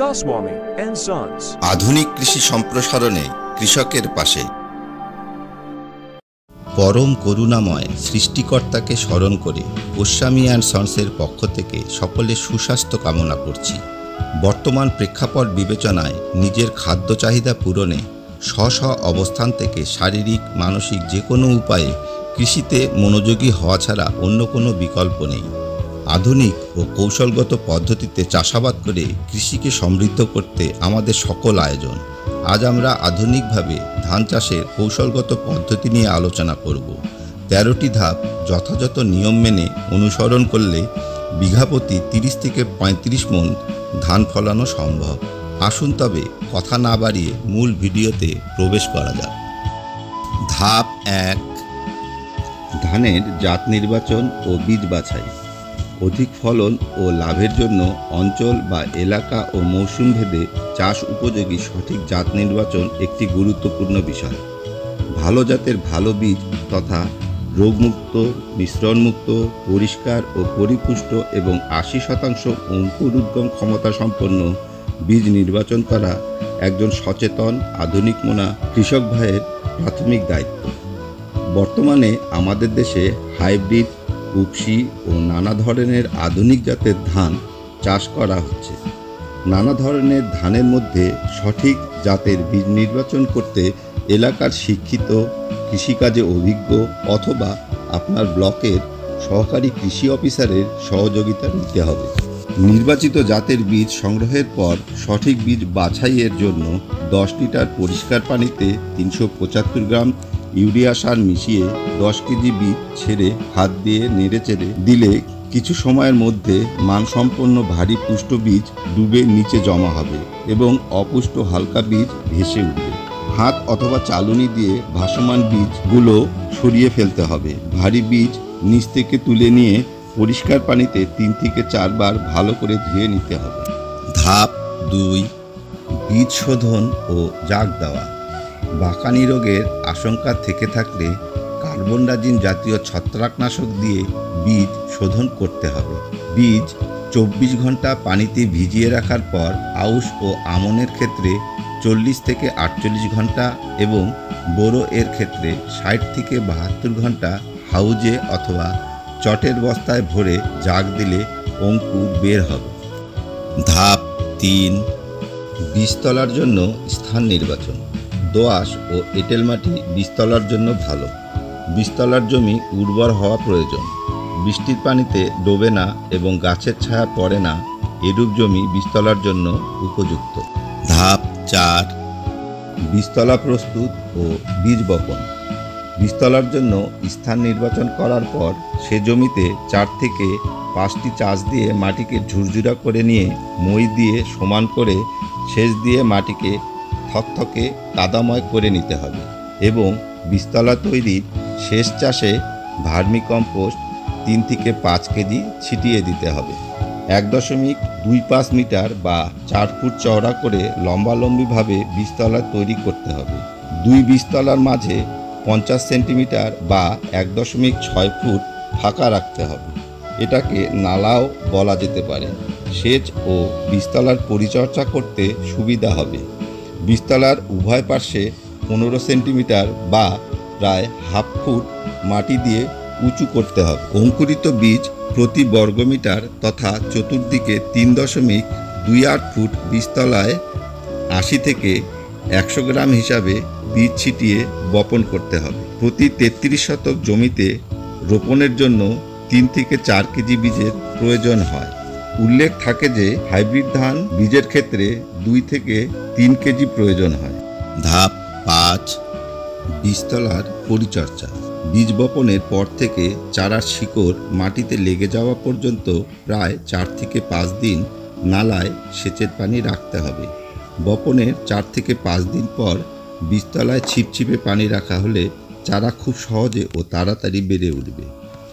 Goswami and Sons. আধুনিক কৃষি সম্প্রসারণে কৃষকের পাশে। পরম করুণাময় সৃষ্টিকর্তাকে স্মরণ করে গোস্বামী অ্যান্ড সন্সের পক্ষ থেকে সকলের সুস্বাস্থ্য কামনা করছি। বর্তমান প্রেক্ষাপট বিবেচনায় নিজের খাদ্য চাহিদা পূরণে স্ব অবস্থান থেকে শারীরিক মানসিক যে কোনো উপায়ে কৃষিতে মনোযোগী হওয়া ছাড়া অন্য কোনো বিকল্প নেই। আধুনিক ও কৌশলগত পদ্ধতিতে চাষাবাদ করে কৃষিকে সমৃদ্ধ করতে আমাদের সকল আয়োজন। আজ আমরা আধুনিকভাবে ধান চাষের কৌশলগত পদ্ধতি নিয়ে আলোচনা করব। 13টি ধাপ যথাযথ নিয়ম মেনে অনুসরণ করলে বিঘা প্রতি 30 থেকে 35 মণ ধান ফলানো সম্ভব। আসুন তবে কথা না বাড়িয়ে মূল ভিডিওতে প্রবেশ করা যাক। ধাপ 1, ধানের জাত নির্বাচন ও বীজ বাছাই। অধিক ফলন ও লাভের জন্য অঞ্চল বা এলাকা ও মৌসুম ভেদে চাষ উপযোগী সঠিক জাত নির্বাচন একটি গুরুত্বপূর্ণ বিষয়। ভালো জাতের ভালো বীজ তথা রোগমুক্ত, মিশ্রণমুক্ত, পরিষ্কার ও পরিপুষ্ট এবং 80% অঙ্কুর উদ্গম ক্ষমতা সম্পন্ন বীজ নির্বাচন করা একজন সচেতন আধুনিক মনা কৃষক ভাইয়ের প্রাথমিক দায়িত্ব। বর্তমানে আমাদের দেশে হাইব্রিড, উপসি ও নানা ধরনের আধুনিক জাতের ধান চাষ করা হচ্ছে। নানা ধরনের ধানের মধ্যে সঠিক জাতের বীজ নির্বাচন করতে এলাকার শিক্ষিত, কৃষিকাজে অভিজ্ঞ অথবা আপনার ব্লকের সহকারী কৃষি অফিসারের সহযোগিতা নিতে হবে। নির্বাচিত জাতের বীজ সংগ্রহের পর সঠিক বীজ বাছাইয়ের জন্য 10 লিটার পরিষ্কার পানিতে 375 গ্রাম ইউরিয়া সার মিশিয়ে 10 কেজি বীজ ছেড়ে হাত দিয়ে নেড়েচেড়ে দিলে কিছু সময়ের মধ্যে মানসম্পন্ন ভারী পুষ্ট বীজ ডুবে নিচে জমা হবে এবং অপুষ্ট হালকা বীজ ভেসে উঠবে। হাত অথবা চালুনি দিয়ে ভাসমান বীজগুলো সরিয়ে ফেলতে হবে। ভারী বীজ নিচ থেকে তুলে নিয়ে পরিষ্কার পানিতে 3 থেকে 4 বার ভালো করে ধুয়ে নিতে হবে। ধাপ 2, বীজ শোধন ও জাগ দেওয়া। বাকানি রোগের আশঙ্কা থেকে থাকলে কার্বনডাজিম জাতীয় ছত্রাকনাশক দিয়ে বীজ শোধন করতে হবে। বীজ 24 ঘন্টা পানিতে ভিজিয়ে রাখার পর আউশ ও আমনের ক্ষেত্রে 40 থেকে 48 ঘন্টা এবং বোরো এর ক্ষেত্রে 60 থেকে 72 ঘন্টা হাউজে অথবা চটের বস্তায় ভরে জাগ দিলে অঙ্কুর বের হবে। ধাপ 3, বীজতলার জন্য স্থান নির্বাচন। দোআঁশ ও এঁটেল মাটি বীজতলার জন্য ভালো। বীজতলার জমি উর্বর হওয়া প্রয়োজন। বৃষ্টির পানিতে ডোবে না এবং গাছের ছায়া পড়ে না, এরূপ জমি বীজতলার জন্য উপযুক্ত। ধাপ 4, বীজতলা প্রস্তুত ও বীজ বপন। বীজতলার জন্য স্থান নির্বাচন করার পর সে জমিতে 4 থেকে 5টি চাষ দিয়ে মাটিকে ঝুরঝুরা করে নিয়ে মই দিয়ে সমান করে সেচ দিয়ে মাটিকে থকথকে কাদাময় করে নিতে হবে এবং বীজতলা তৈরির শেষ চাষে ভার্মিকম্পোস্ট 3 থেকে 5 কেজি ছিটিয়ে দিতে হবে। 1.25 মিটার বা 4 ফুট চওড়া করে লম্বালম্বিভাবে বীজতলা তৈরি করতে হবে। 2 বীজতলার মাঝে 50 সেন্টিমিটার বা 1.6 ফুট ফাঁকা রাখতে হবে। এটাকে নালাও বলা যেতে পারে। সেচ ও বীজতলার পরিচর্যা করতে সুবিধা হবে। বীজতলার উভয় পার্শ্বে 15 সেন্টিমিটার বা প্রায় হাফ ফুট মাটি দিয়ে উঁচু করতে হবে। অঙ্কুরিত বীজ প্রতি বর্গমিটার তথা চতুর্দিকে 3.28 ফুট বীজতলায় 80 থেকে 100 গ্রাম হিসাবে বীজ ছিটিয়ে বপন করতে হবে। প্রতি 33 শতক জমিতে রোপণের জন্য 3 থেকে 4 কেজি বীজের প্রয়োজন হয়। উল্লেখ থাকে যে হাইব্রিড ধান বীজের ক্ষেত্রে 2 থেকে 3 কেজি প্রয়োজন হয়। ধাপ 5, বীজতলার পরিচর্যা। বীজ বপনের পর থেকে চারার শিকড় মাটিতে লেগে যাওয়া পর্যন্ত প্রায় 4 থেকে 5 দিন নালায় সেচের পানি রাখতে হবে। বপনের 4 থেকে 5 দিন পর বীজতলায় ছিপছিপে পানি রাখা হলে চারা খুব সহজে ও তাড়াতাড়ি বেড়ে উঠবে।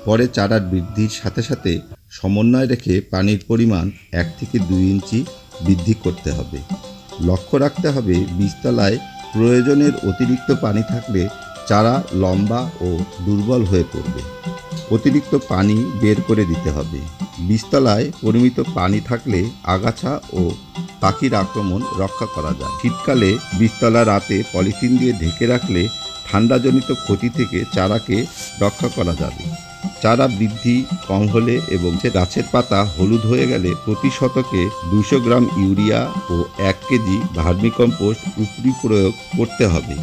পরে চারার বৃদ্ধির সাথে সাথে সমন্বয় রেখে পানির পরিমাণ 1 থেকে 2 ইঞ্চি বৃদ্ধি করতে হবে। লক্ষ্য রাখতে হবে বীজতলায় প্রয়োজনের অতিরিক্ত পানি থাকলে চারা লম্বা ও দুর্বল হয়ে পড়বে। অতিরিক্ত পানি বের করে দিতে হবে। বীজতলায় পরিমিত পানি থাকলে আগাছা ও পাখির আক্রমণ রক্ষা করা যায়। শীতকালে বীজতলা রাতে পলিথিন দিয়ে ঢেকে রাখলে ঠান্ডাজনিত ক্ষতি থেকে চারাকে রক্ষা করা যাবে। চারা বৃদ্ধি কম হলে এবং গাছের পাতা হলুদ হয়ে গেলে প্রতি শতকে 200 গ্রাম ইউরিয়া ও 1 কেজি ভার্মিকম্পোস্ট উপরি প্রয়োগ করতে হবে।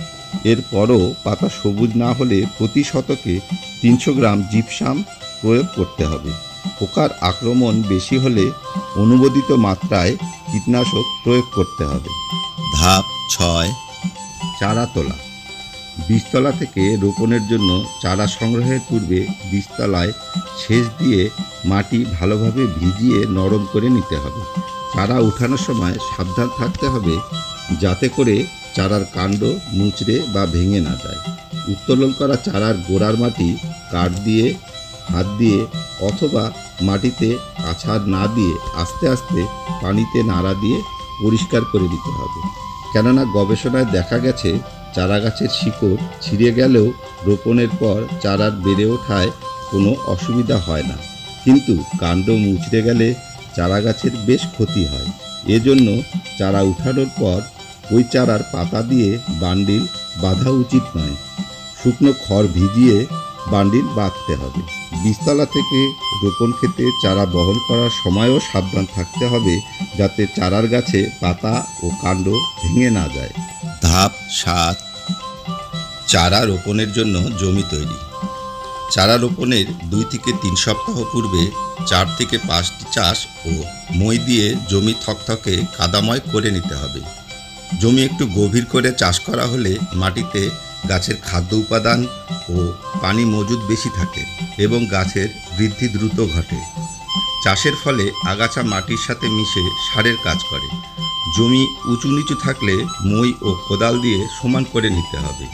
এরপরও পাতা সবুজ না হলে প্রতি শতকে 300 গ্রাম জিপসাম প্রয়োগ করতে হবে। পোকার আক্রমণ বেশি হলে অনুমোদিত মাত্রায় কীটনাশক প্রয়োগ করতে হবে। ধাপ 6, চারা তোলা। বীজতলা থেকে রোপণের জন্য চারা সংগ্রহের পূর্বে বীজতলায় সেচ দিয়ে মাটি ভালোভাবে ভিজিয়ে নরম করে নিতে হবে। চারা উঠানোর সময় সাবধান থাকতে হবে যাতে করে চারার কাণ্ড মুচড়ে বা ভেঙে না যায়। উত্তোলন করা চারার গোড়ার মাটি কাঠ দিয়ে, হাত দিয়ে অথবা মাটিতে আছাড় না দিয়ে আস্তে আস্তে পানিতে নাড়া দিয়ে পরিষ্কার করে দিতে হবে। কেননা গবেষণায় দেখা গেছে চারা গাছের শিকড় ছিঁড়ে গেলেও রোপণের পর চারার বেড়ে ওঠায় কোনো অসুবিধা হয় না, কিন্তু কাণ্ড মুচড়ে গেলে চারা গাছের বেশ ক্ষতি হয়। এজন্য চারা উঠানোর পর ওই চারার পাতা দিয়ে বান্ডিল বাঁধা উচিত নয়। শুকনো খড় ভিজিয়ে বান্ডিল বাঁধতে হবে। বীজতলা থেকে রোপণ ক্ষেতে চারা বহন করার সময়ও সাবধান থাকতে হবে যাতে চারার গাছে পাতা ও কাণ্ড ভেঙে না যায়। ধাপ 7, চারা রোপণের জন্য জমি তৈরি। চারা রোপণের 2 থেকে 3 সপ্তাহ পূর্বে 4 থেকে 5টি চাষ ও মই দিয়ে জমি থকথকে কাদাময় করে নিতে হবে। জমি একটু গভীর করে চাষ করা হলে মাটিতে গাছের খাদ্য উপাদান ও পানি মজুদ বেশি থাকে এবং গাছের বৃদ্ধি দ্রুত ঘটে। চাষের ফলে আগাছা মাটির সাথে মিশে সারের কাজ করে। জমি উঁচু নিচু থাকলে মই ও কোদাল দিয়ে সমান করে নিতে হবে।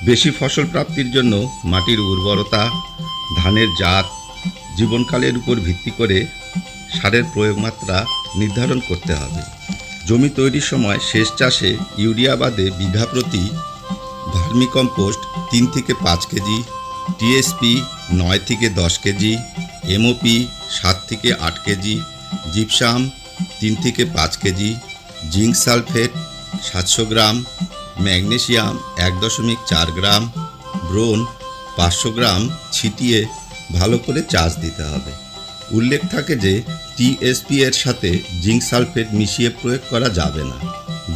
বেশি ফসল প্রাপ্তির জন্য মাটির উর্বরতা, ধানের জাত, জীবনকালের উপর ভিত্তি করে সারের প্রয়োগ মাত্রা নির্ধারণ করতে হবে। জমি তৈরির সময় শেষ চাষে ইউরিয়া বাদে বিঘা প্রতি ভার্মিকম্পোস্ট 3 থেকে 5 কেজি, টিএসপি 9 থেকে 10 কেজি, এমওপি 7 থেকে 8 কেজি, জিপসাম 3 থেকে 5 কেজি, জিঙ্ক সালফেট 700 গ্রাম, ম্যাগনেসিয়াম 1.4 গ্রাম, ব্রোন 500 গ্রাম ছিটিয়ে ভালো করে চাষ দিতে হবে। উল্লেখ থাকে যে টিএসপি এর সাথে জিঙ্ক সালফেট মিশিয়ে প্রয়োগ করা যাবে না।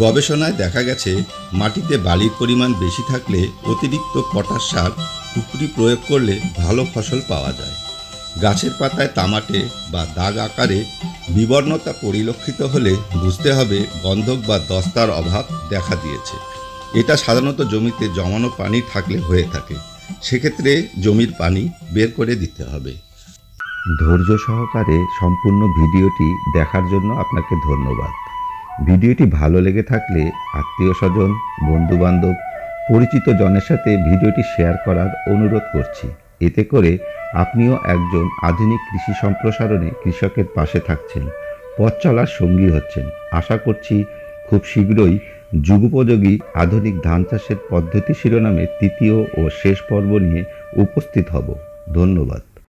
গবেষণায় দেখা গেছে মাটিতে বালির পরিমাণ বেশি থাকলে অতিরিক্ত পটাশ সার উপরি প্রয়োগ করলে ভালো ফসল পাওয়া যায়। গাছের পাতায় তামাটে বা দাগ আকারে বিবর্ণতা পরিলক্ষিত হলে বুঝতে হবে গন্ধক বা দস্তার অভাব দেখা দিয়েছে। এটা সাধারণত জমিতে জমানো পানি থাকলে হয়ে থাকে। সেক্ষেত্রে জমির পানি বের করে দিতে হবে। ধৈর্য সহকারে সম্পূর্ণ ভিডিওটি দেখার জন্য আপনাকে ধন্যবাদ। ভিডিওটি ভালো লেগে থাকলে আত্মীয় স্বজন, বন্ধুবান্ধব, পরিচিত জনের সাথে ভিডিওটি শেয়ার করার অনুরোধ করছি। এতে করে আপনিও একজন আধুনিক কৃষি সম্প্রসারণে কৃষকের পাশে থাকছেন, পথ চলার সঙ্গী হচ্ছেন। আশা করছি খুব শীঘ্রই যুগোপযোগী আধুনিক ধান চাষের পদ্ধতি শিরোনামে 3য় ও শেষ পর্ব নিয়ে উপস্থিত হব। ধন্যবাদ।